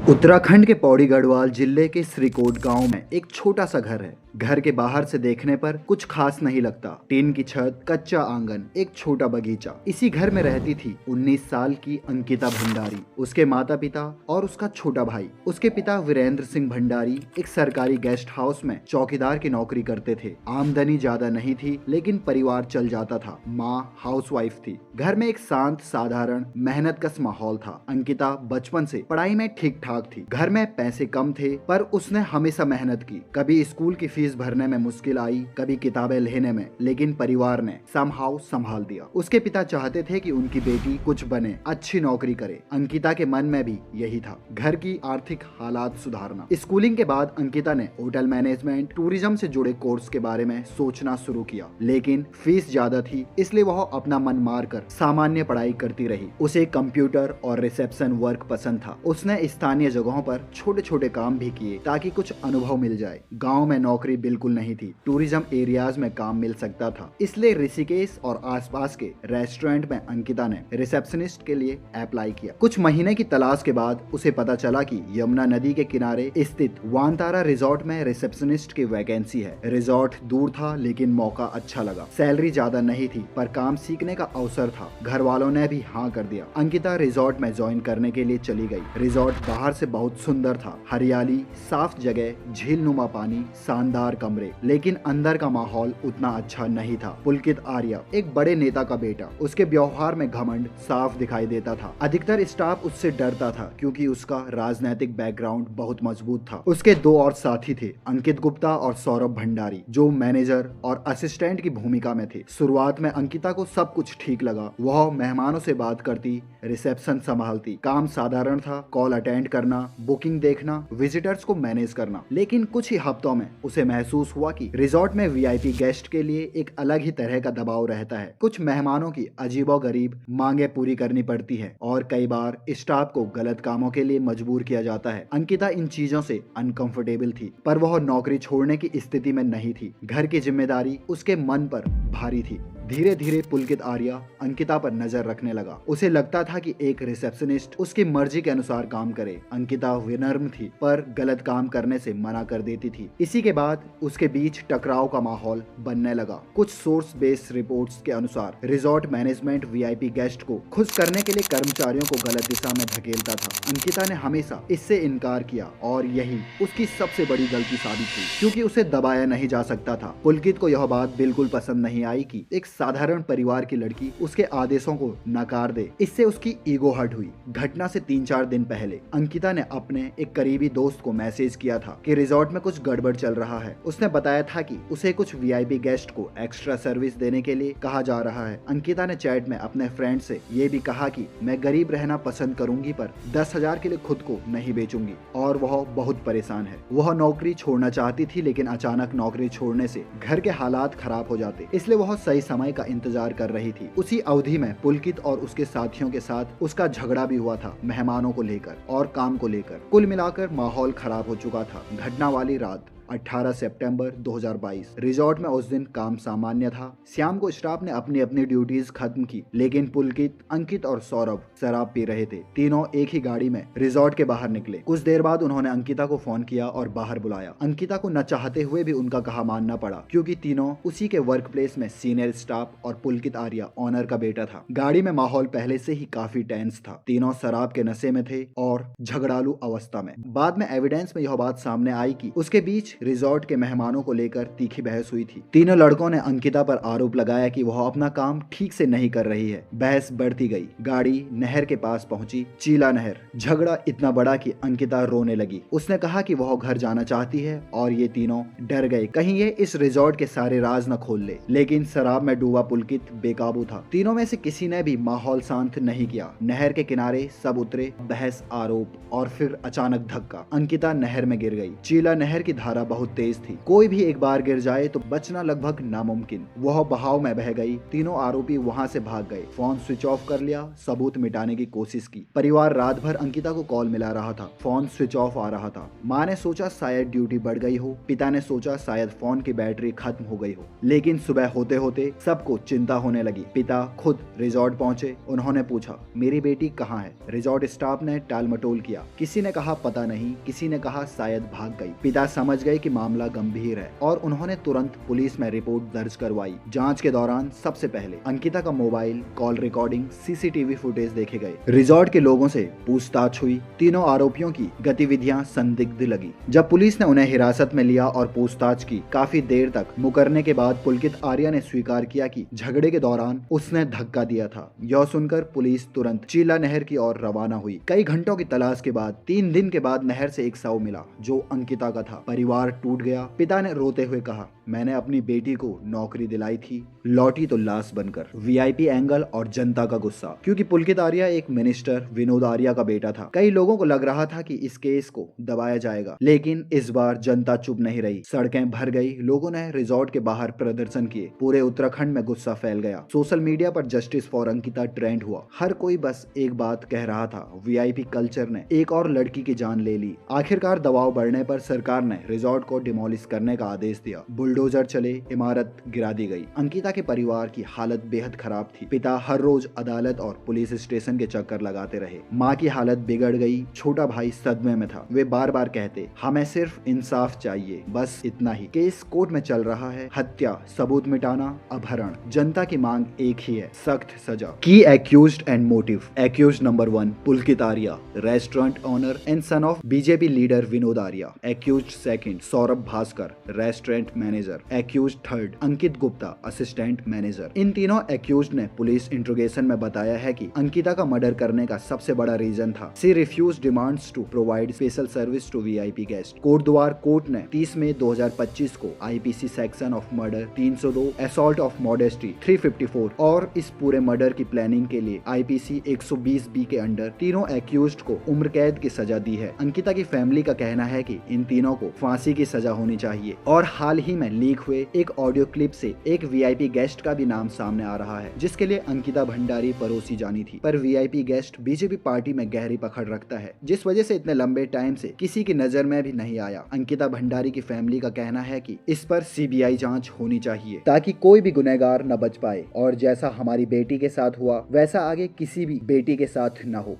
उत्तराखंड के पौड़ी गढ़वाल जिले के श्रीकोट गांव में एक छोटा सा घर है। घर के बाहर से देखने पर कुछ खास नहीं लगता। टीन की छत, कच्चा आंगन, एक छोटा बगीचा। इसी घर में रहती थी 19 साल की अंकिता भंडारी, उसके माता पिता और उसका छोटा भाई। उसके पिता वीरेंद्र सिंह भंडारी एक सरकारी गेस्ट हाउस में चौकीदार की नौकरी करते थे। आमदनी ज्यादा नहीं थी, लेकिन परिवार चल जाता था। माँ हाउसवाइफ थी। घर में एक शांत, साधारण, मेहनतकश माहौल था। अंकिता बचपन से पढ़ाई में ठीक ठाक थी। घर में पैसे कम थे, पर उसने हमेशा मेहनत की। कभी स्कूल की फीस भरने में मुश्किल आई, कभी किताबें लेने में, लेकिन परिवार ने समहाउ संभाल दिया। उसके पिता चाहते थे कि उनकी बेटी कुछ बने, अच्छी नौकरी करे। अंकिता के मन में भी यही था, घर की आर्थिक हालात सुधारना। स्कूलिंग के बाद अंकिता ने होटल मैनेजमेंट, टूरिज्म से जुड़े कोर्स के बारे में सोचना शुरू किया, लेकिन फीस ज्यादा थी, इसलिए वह अपना मन मार कर सामान्य पढ़ाई करती रही। उसे कंप्यूटर और रिसेप्शन वर्क पसंद था। उसने स्थानीय जगहों पर छोटे छोटे काम भी किए ताकि कुछ अनुभव मिल जाए। गांव में नौकरी बिल्कुल नहीं थी, टूरिज्म एरियाज में काम मिल सकता था, इसलिए ऋषिकेश और आसपास के रेस्टोरेंट में अंकिता ने रिसेप्शनिस्ट के लिए अप्लाई किया। कुछ महीने की तलाश के बाद उसे पता चला कि यमुना नदी के किनारे स्थित वानतारा रिजॉर्ट में रिसेप्शनिस्ट की वैकेंसी है। रिजॉर्ट दूर था, लेकिन मौका अच्छा लगा। सैलरी ज्यादा नहीं थी, पर काम सीखने का अवसर था। घर वालों ने भी हाँ कर दिया। अंकिता रिजॉर्ट में ज्वाइन करने के लिए चली गई। रिजॉर्ट बाहर से बहुत सुंदर था, हरियाली, साफ जगह, झील नुमा पानी, शानदार कमरे, लेकिन अंदर का माहौल उतना अच्छा नहीं था। पुलकित आर्या एक बड़े नेता का बेटा, उसके व्यवहार में घमंड साफ दिखाई देता था। अधिकतर स्टाफ उससे डरता था, क्योंकि उसका राजनीतिक बैकग्राउंड बहुत मजबूत था। उसके दो और साथी थे, अंकित गुप्ता और सौरभ भंडारी, जो मैनेजर और असिस्टेंट की भूमिका में थे। शुरुआत में अंकिता को सब कुछ ठीक लगा। वह मेहमानों से बात करती, रिसेप्शन संभालती। काम साधारण था, कॉल अटेंड करना, बुकिंग देखना, विजिटर्स को मैनेज करना। लेकिन कुछ ही हफ्तों में उसे महसूस हुआ कि रिजॉर्ट में वीआईपी गेस्ट के लिए एक अलग ही तरह का दबाव रहता है। कुछ मेहमानों की अजीबोगरीब मांगे पूरी करनी पड़ती है, और कई बार स्टाफ को गलत कामों के लिए मजबूर किया जाता है। अंकिता इन चीजों से अनकंफर्टेबल थी, पर वह नौकरी छोड़ने की स्थिति में नहीं थी। घर की जिम्मेदारी उसके मन पर भारी थी। धीरे धीरे पुलकित आर्या अंकिता पर नजर रखने लगा। उसे लगता था कि एक रिसेप्शनिस्ट उसकी मर्जी के अनुसार काम करे। अंकिता विनम्र थी, पर गलत काम करने से मना कर देती थी। इसी के बाद उसके बीच टकराव का माहौल बनने लगा। कुछ सोर्स बेस्ड रिपोर्ट्स के अनुसार रिजॉर्ट मैनेजमेंट वीआईपी गेस्ट को खुश करने के लिए कर्मचारियों को गलत दिशा में धकेलता था। अंकिता ने हमेशा इससे इनकार किया, और यही उसकी सबसे बड़ी गलती साबित हुई, क्योंकि उसे दबाया नहीं जा सकता था। पुलकित को यह बात बिल्कुल पसंद नहीं आई कि एक साधारण परिवार की लड़की उसके आदेशों को नकार दे। इससे उसकी ईगो हर्ट हुई। घटना से 3-4 दिन पहले अंकिता ने अपने एक करीबी दोस्त को मैसेज किया था कि रिजॉर्ट में कुछ गड़बड़ चल रहा है। उसने बताया था कि उसे कुछ वीआईपी गेस्ट को एक्स्ट्रा सर्विस देने के लिए कहा जा रहा है। अंकिता ने चैट में अपने फ्रेंड से ये भी कहा कि मैं गरीब रहना पसंद करूंगी, पर 10,000 के लिए खुद को नहीं बेचूंगी। और वह बहुत परेशान है। वह नौकरी छोड़ना चाहती थी, लेकिन अचानक नौकरी छोड़ने से घर के हालात खराब हो जाते, इसलिए वह सही समय का इंतजार कर रही थी। उसी अवधि में पुलकित और उसके साथियों के साथ उसका झगड़ा भी हुआ था, मेहमानों को लेकर और काम को लेकर। कुल मिलाकर माहौल खराब हो चुका था। घटना वाली रात 18 सितंबर 2022। रिजॉर्ट में उस दिन काम सामान्य था। शाम को स्टाफ ने अपनी अपनी ड्यूटीज खत्म की, लेकिन पुलकित, अंकित और सौरभ शराब पी रहे थे। तीनों एक ही गाड़ी में रिजॉर्ट के बाहर निकले। कुछ देर बाद उन्होंने अंकिता को फोन किया और बाहर बुलाया। अंकिता को न चाहते हुए भी उनका कहा मानना पड़ा, क्योंकि तीनों उसी के वर्क प्लेस में सीनियर स्टाफ और पुलकित आर्या ऑनर का बेटा था। गाड़ी में माहौल पहले से ही काफी टेंस था। तीनों शराब के नशे में थे और झगड़ालू अवस्था में। बाद में एविडेंस में यह बात सामने आई कि उसके बीच रिजॉर्ट के मेहमानों को लेकर तीखी बहस हुई थी। तीनों लड़कों ने अंकिता पर आरोप लगाया कि वह अपना काम ठीक से नहीं कर रही है। बहस बढ़ती गई। गाड़ी नहर के पास पहुंची, चीला नहर। झगड़ा इतना बड़ा कि अंकिता रोने लगी। उसने कहा कि वह घर जाना चाहती है, और ये तीनों डर गए कहीं ये इस रिजॉर्ट के सारे राज न खोल ले। लेकिन शराब में डूबा पुलकित बेकाबू था। तीनों में से किसी ने भी माहौल शांत नहीं किया। नहर के किनारे सब उतरे। बहस, आरोप और फिर अचानक धक्का। अंकिता नहर में गिर गई। चीला नहर की धारा बहुत तेज थी, कोई भी एक बार गिर जाए तो बचना लगभग नामुमकिन। वह बहाव में बह गई। तीनों आरोपी वहां से भाग गए। फोन स्विच ऑफ कर लिया, सबूत मिटाने की कोशिश की। परिवार रात भर अंकिता को कॉल मिला रहा था, फोन स्विच ऑफ आ रहा था। माँ ने सोचा शायद ड्यूटी बढ़ गई हो, पिता ने सोचा शायद फोन की बैटरी खत्म हो गई हो। लेकिन सुबह होते होते सबको चिंता होने लगी। पिता खुद रिजॉर्ट पहुंचे। उन्होंने पूछा, मेरी बेटी कहाँ है? रिजॉर्ट स्टाफ ने टाल मटोल किया। किसी ने कहा पता नहीं, किसी ने कहा शायद भाग गई। पिता समझ गए कि मामला गंभीर है और उन्होंने तुरंत पुलिस में रिपोर्ट दर्ज करवाई। जांच के दौरान सबसे पहले अंकिता का mobile, call recording, CCTV footage देखे गए। रिजॉर्ट के लोगों से पूछताछ हुई। तीनों आरोपियों की गतिविधियां संदिग्ध लगी। जब पुलिस ने उन्हें हिरासत में लिया और पूछताछ की, काफी देर तक मुकरने के बाद पुलकित आर्या ने स्वीकार किया कि झगड़े के दौरान उसने धक्का दिया था। यह सुनकर पुलिस तुरंत चीला नहर की ओर रवाना हुई। कई घंटों की तलाश के बाद 3 दिन के बाद नहर से एक शव मिला जो अंकिता का था। परिवार टूट गया। पिता ने रोते हुए कहा, मैंने अपनी बेटी को नौकरी दिलाई थी, लौटी तो लाश बनकर। वीआईपी एंगल और जनता का गुस्सा। क्योंकि पुलकित आर्या एक मिनिस्टर विनोद आर्या का बेटा था, कई लोगों को लग रहा था कि इस केस को दबाया जाएगा, लेकिन इस बार जनता चुप नहीं रही। सड़कें भर गई। लोगों ने रिजॉर्ट के बाहर प्रदर्शन किए। पूरे उत्तराखंड में गुस्सा फैल गया। सोशल मीडिया पर जस्टिस फॉर अंकिता ट्रेंड हुआ। हर कोई बस एक बात कह रहा था, वीआईपी कल्चर ने एक और लड़की की जान ले ली। आखिरकार दबाव बढ़ने पर सरकार ने रिजॉर्ट को डिमोलिश करने का आदेश दिया। बुलडोजर चले, इमारत गिरा दी गई। अंकिता के परिवार की हालत बेहद खराब थी। पिता हर रोज अदालत और पुलिस स्टेशन के चक्कर लगाते रहे। माँ की हालत बिगड़ गई। छोटा भाई सदमे में था। वे बार बार कहते, हमें सिर्फ इंसाफ चाहिए, बस इतना ही। केस कोर्ट में चल रहा है। हत्या, सबूत मिटाना, अपहरण। जनता की मांग एक ही है, सख्त सजा। की accused and motive. Accused number 1 Pulkit Arya, restaurant owner and son of BJP leader Vinod Arya. Accused second Saurabh Bhaskar, restaurant manager. Accused third Ankit Gupta, assistant manager. इन तीनों एक्यूज्ड ने पुलिस इंट्रोगेशन में बताया है कि अंकिता का मर्डर करने का सबसे बड़ा रीजन था, she refuse demands to provide special service to VIP guest. Kotdwar court ने 30 मई 2025 को IPC section of murder 302, assault of modesty 354 और इस पूरे मर्डर की प्लानिंग के लिए आईपीसी 120 बी के अंडर तीनों एक्यूज्ड को उम्र कैद की सजा दी है। अंकिता की फैमिली का कहना है कि इन तीनों को फांसी की सजा होनी चाहिए। और हाल ही में लीक हुए एक ऑडियो क्लिप से एक वीआईपी गेस्ट का भी नाम सामने आ रहा है, जिसके लिए अंकिता भंडारी परोसी जानी थी। पर वीआईपी गेस्ट बीजेपी पार्टी में गहरी पकड़ रखता है, जिस वजह से इतने लंबे टाइम से किसी की नजर में भी नहीं आया। अंकिता भंडारी की फैमिली का कहना है कि इस पर सीबीआई जांच होनी चाहिए ताकि कोई भी गुनहगार न बच पाए और जैसा हमारी बेटी के साथ हुआ वैसा आगे किसी भी बेटी के साथ न हो।